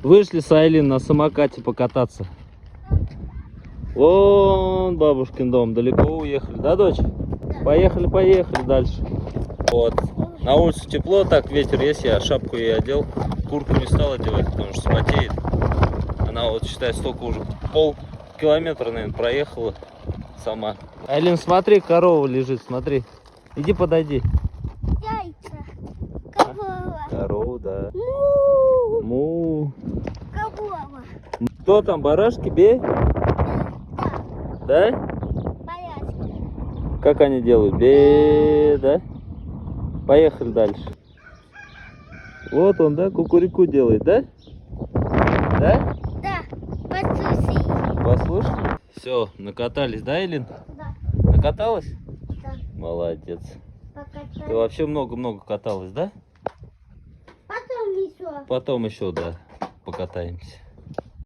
Вышли с Айлин на самокате покататься. Вон бабушкин дом. Далеко уехали, да, дочь? Да. Поехали, поехали дальше. Вот. На улице тепло, так ветер есть. Я шапку ей одел. Куртку не стал одевать, потому что спотеет. Она вот, считай, столько уже полкилометра, наверное, проехала сама. Айлин, смотри, корова лежит, смотри. Иди подойди. Яйца. Корова. Корова, да. Му. Му. Корова. Кто там, барашки, бей? Да. Да? Порядки. Как они делают? Бе, да? Поехали дальше. Вот он, да, кукурику делает, да? Да? Да. Послушай. Послушай. Все, накатались, да, Элин? Да. Накаталась? Да. Молодец. Покатать. Ты вообще много-много каталась, да? Потом еще. Потом еще, да, покатаемся.